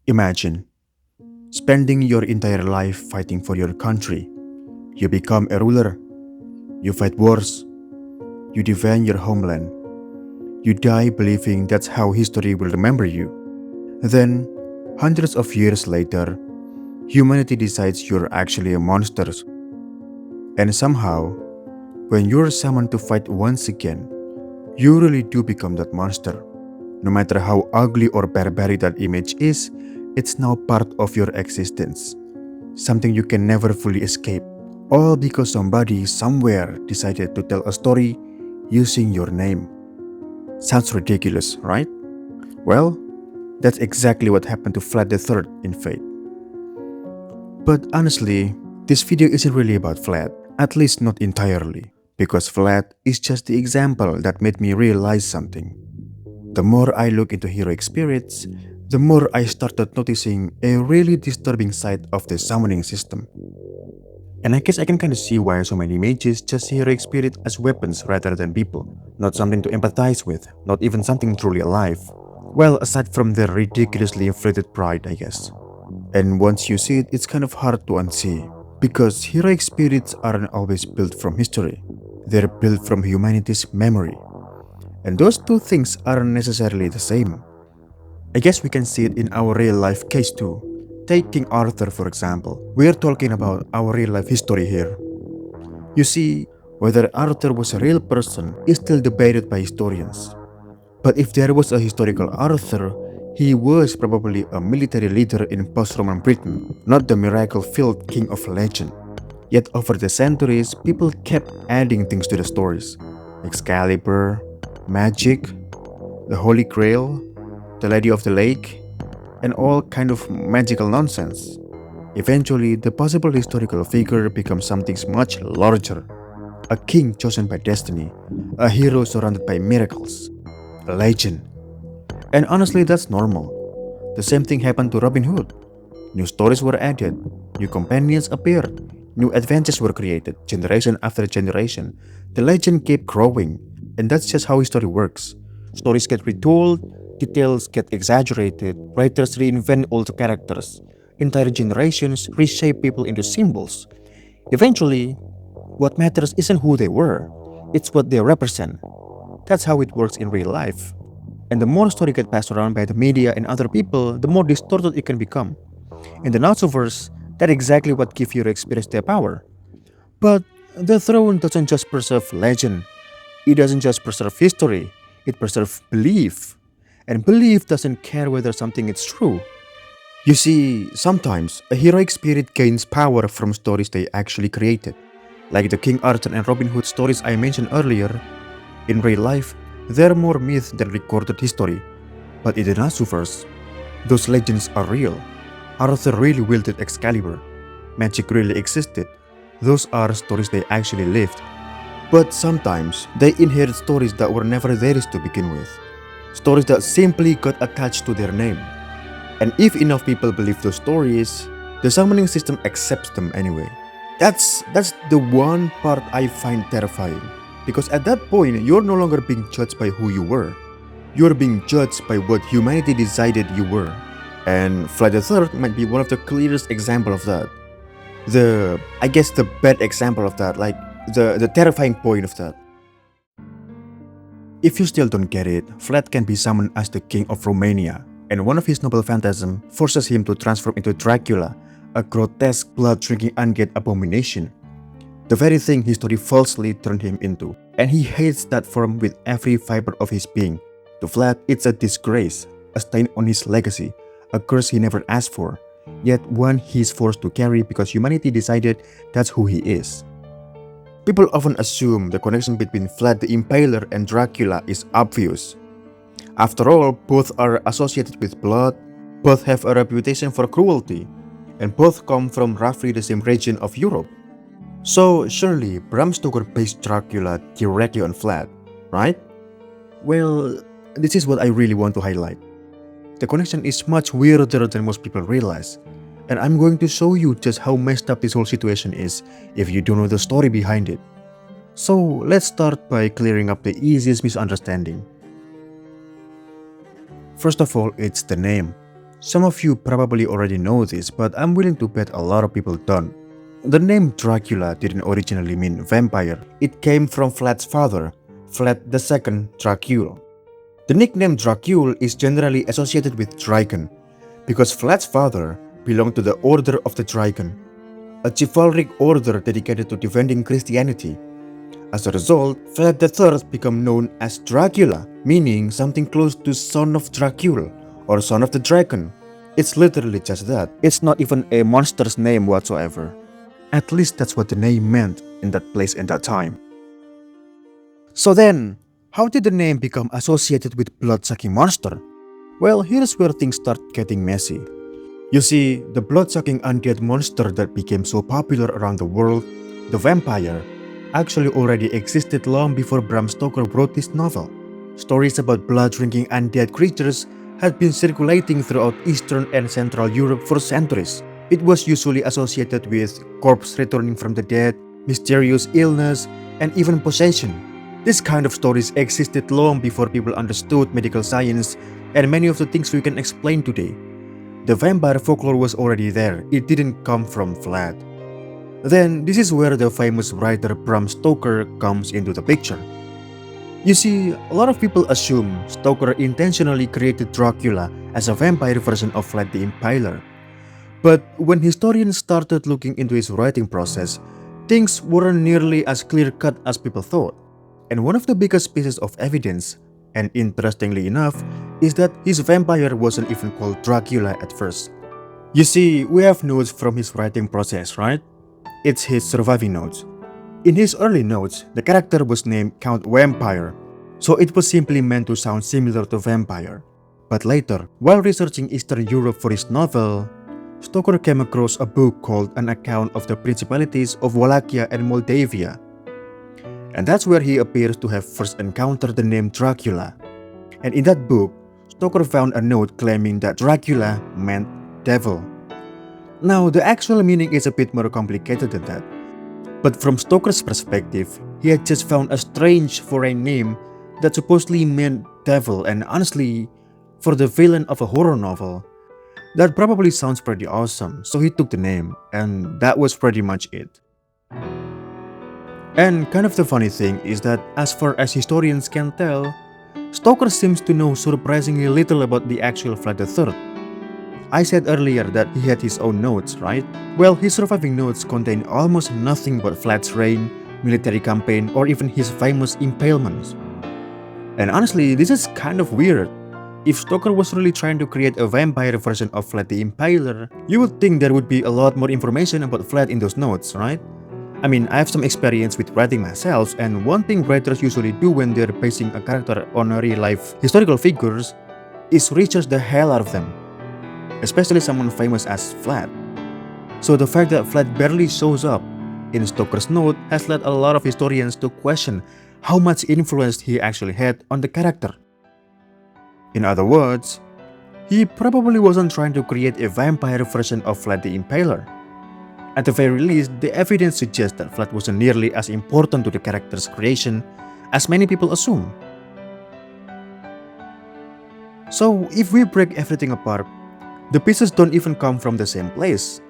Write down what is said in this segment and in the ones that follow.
Imagine spending your entire life fighting for your country. You become a ruler, you fight wars, you defend your homeland. You die believing that's how history will remember you. Then, hundreds of years later, humanity decides you're actually a monster. And somehow, when you're summoned to fight once again, you really do become that monster. No matter how ugly or barbaric that image is, it's now part of your existence. Something you can never fully escape. All because somebody somewhere decided to tell a story using your name. Sounds ridiculous, right? Well, that's exactly what happened to Vlad III in Fate. But honestly, this video isn't really about Vlad, at least not entirely, because Vlad is just the example that made me realize something. The more I look into heroic spirits, the more I started noticing a really disturbing side of the summoning system. And I guess I can kinda see why so many mages just see heroic spirit as weapons rather than people, not something to empathize with, not even something truly alive. Well, aside from their ridiculously inflated pride, I guess. And once you see it, it's kind of hard to unsee. Because heroic spirits aren't always built from history, they're built from humanity's memory. And those two things aren't necessarily the same. I guess we can see it in our real life case too. Take King Arthur for example. We are talking about our real life history here. You see, whether Arthur was a real person is still debated by historians. But if there was a historical Arthur, he was probably a military leader in post-Roman Britain, not the miracle-filled king of legend. Yet over the centuries, people kept adding things to the stories. Excalibur, magic, the Holy Grail, the Lady of the Lake, and all kind of magical nonsense. Eventually, the possible historical figure becomes something much larger. A king chosen by destiny, a hero surrounded by miracles, a legend. And honestly, that's normal. The same thing happened to Robin Hood. New stories were added, new companions appeared, new adventures were created, generation after generation. The legend kept growing, and that's just how history works. Stories get retold, details get exaggerated, writers reinvent old characters, entire generations reshape people into symbols. Eventually, what matters isn't who they were, it's what they represent. That's how it works in real life. And the more story gets passed around by the media and other people, the more distorted it can become. In the Nasuverse, that's exactly what gives your experience their power. But the throne doesn't just preserve legend, it doesn't just preserve history, it preserves belief. And belief doesn't care whether something is true. You see, sometimes a heroic spirit gains power from stories they actually created. Like the King Arthur and Robin Hood stories I mentioned earlier. In real life, they're more myth than recorded history. But in the Nasuverse, those legends are real. Arthur really wielded Excalibur. Magic really existed. Those are stories they actually lived. But sometimes, they inherit stories that were never theirs to begin with. Stories that simply got attached to their name. And if enough people believe those stories, the summoning system accepts them anyway. That's the one part I find terrifying. Because at that point, you're no longer being judged by who you were. You're being judged by what humanity decided you were. And Vlad III might be one of the clearest example of that. I guess the bad example of that, like the terrifying point of that. If you still don't get it, Vlad can be summoned as the king of Romania, and one of his noble phantasms forces him to transform into Dracula, a grotesque blood-drinking undead abomination. The very thing history falsely turned him into, and he hates that form with every fiber of his being. To Vlad, it's a disgrace, a stain on his legacy, a curse he never asked for, yet one he's forced to carry because humanity decided that's who he is. People often assume the connection between Vlad the Impaler and Dracula is obvious. After all, both are associated with blood, both have a reputation for cruelty, and both come from roughly the same region of Europe. So surely Bram Stoker based Dracula directly on Vlad, right? Well, this is what I really want to highlight. The connection is much weirder than most people realize, and I'm going to show you just how messed up this whole situation is if you don't know the story behind it. So let's start by clearing up the easiest misunderstanding. First of all, it's the name. Some of you probably already know this, but I'm willing to bet a lot of people don't. The name Dracula didn't originally mean vampire. It came from Vlad's father, Vlad II Dracula. The nickname Dracula is generally associated with dragon, because Vlad's father belonged to the Order of the Dragon, a chivalric order dedicated to defending Christianity. As a result, Vlad III became known as Dracula, meaning something close to Son of Dracula or Son of the Dragon. It's literally just that. It's not even a monster's name whatsoever. At least that's what the name meant in that place and that time. So then, how did the name become associated with blood-sucking monster? Well, here's where things start getting messy. You see, the blood-sucking undead monster that became so popular around the world, the vampire, actually already existed long before Bram Stoker wrote this novel. Stories about blood-drinking undead creatures had been circulating throughout Eastern and Central Europe for centuries. It was usually associated with corpse returning from the dead, mysterious illness, and even possession. This kind of stories existed long before people understood medical science and many of the things we can explain today. The vampire folklore was already there, it didn't come from Vlad. Then, this is where the famous writer Bram Stoker comes into the picture. You see, a lot of people assume Stoker intentionally created Dracula as a vampire version of Vlad the Impaler. But when historians started looking into his writing process, things weren't nearly as clear-cut as people thought. And one of the biggest pieces of evidence, and interestingly enough, is that his vampire wasn't even called Dracula at first. You see, we have notes from his writing process, right? It's his surviving notes. In his early notes, the character was named Count Vampire, so it was simply meant to sound similar to vampire. But later, while researching Eastern Europe for his novel, Stoker came across a book called An Account of the Principalities of Wallachia and Moldavia. And that's where he appears to have first encountered the name Dracula. And in that book, Stoker found a note claiming that Dracula meant devil. Now, the actual meaning is a bit more complicated than that. But from Stoker's perspective, he had just found a strange foreign name that supposedly meant devil, and honestly, for the villain of a horror novel, that probably sounds pretty awesome, so he took the name, and that was pretty much it. And kind of the funny thing is that as far as historians can tell, Stoker seems to know surprisingly little about the actual Vlad III. I said earlier that he had his own notes, right? Well, his surviving notes contain almost nothing but Vlad's reign, military campaign, or even his famous impalements. And honestly, this is kind of weird. If Stoker was really trying to create a vampire version of Vlad the Impaler, you would think there would be a lot more information about Vlad in those notes, right? I mean, I have some experience with writing myself, and one thing writers usually do when they're basing a character on a real-life historical figures is research the hell out of them, especially someone famous as Vlad. So the fact that Vlad barely shows up in Stoker's note has led a lot of historians to question how much influence he actually had on the character. In other words, he probably wasn't trying to create a vampire version of Vlad the Impaler. At the very least, the evidence suggests that Vlad wasn't nearly as important to the character's creation as many people assume. So, if we break everything apart, the pieces don't even come from the same place.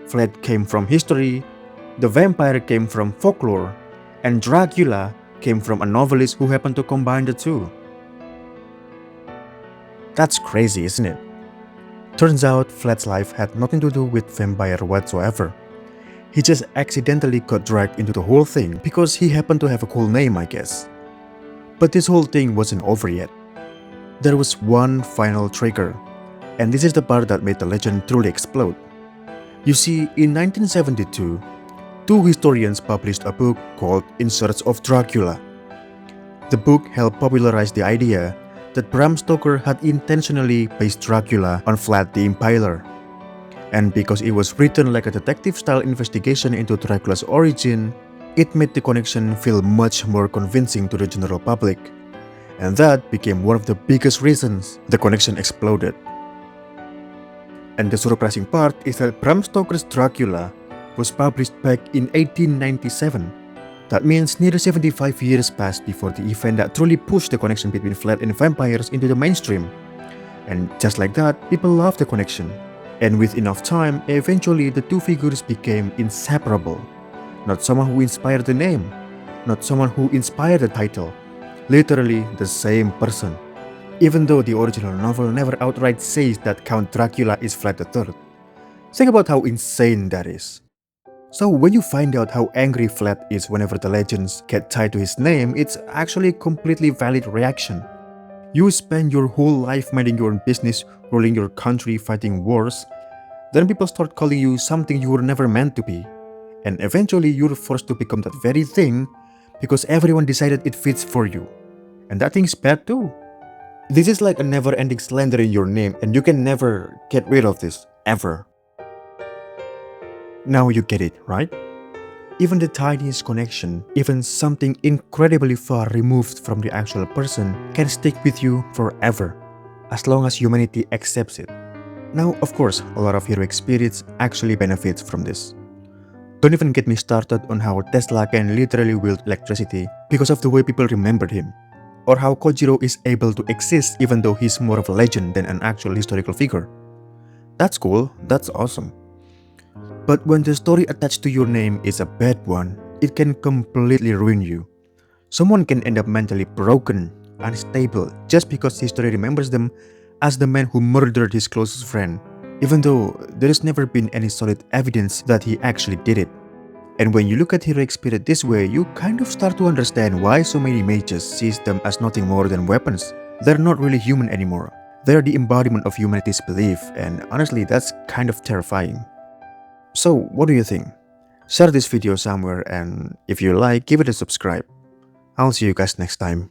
Vlad came from history, the vampire came from folklore, and Dracula came from a novelist who happened to combine the two. That's crazy, isn't it? Turns out Vlad's life had nothing to do with vampire whatsoever. He just accidentally got dragged into the whole thing because he happened to have a cool name, I guess. But this whole thing wasn't over yet. There was one final trigger, and this is the part that made the legend truly explode. You see, in 1972, two historians published a book called In Search of Dracula. The book helped popularize the idea that Bram Stoker had intentionally based Dracula on Vlad the Impaler. And because it was written like a detective-style investigation into Dracula's origin, it made the connection feel much more convincing to the general public. And that became one of the biggest reasons the connection exploded. And the surprising part is that Bram Stoker's Dracula was published back in 1897. That means nearly 75 years passed before the event that truly pushed the connection between Vlad and vampires into the mainstream. And just like that, people loved the connection. And with enough time, eventually the two figures became inseparable. Not someone who inspired the name, not someone who inspired the title, literally the same person. Even though the original novel never outright says that Count Dracula is Vlad III. Think about how insane that is. So when you find out how angry Vlad is whenever the legends get tied to his name, it's actually a completely valid reaction. You spend your whole life minding your own business, ruling your country, fighting wars, then people start calling you something you were never meant to be. And eventually you're forced to become that very thing because everyone decided it fits for you. And that thing's bad too. This is like a never-ending slander in your name and you can never get rid of this, ever. Now you get it, right? Even the tiniest connection, even something incredibly far removed from the actual person, can stick with you forever, as long as humanity accepts it. Now, of course, a lot of heroic spirits actually benefit from this. Don't even get me started on how Tesla can literally wield electricity because of the way people remembered him, or how Kojiro is able to exist even though he's more of a legend than an actual historical figure. That's cool, that's awesome. But when the story attached to your name is a bad one, it can completely ruin you. Someone can end up mentally broken, unstable, just because history remembers them as the man who murdered his closest friend, even though there has never been any solid evidence that he actually did it. And when you look at heroic spirit this way, you kind of start to understand why so many mages sees them as nothing more than weapons. They're not really human anymore. They're the embodiment of humanity's belief, and honestly, that's kind of terrifying. So, what do you think? Share this video somewhere, and if you like, give it a subscribe. I'll see you guys next time.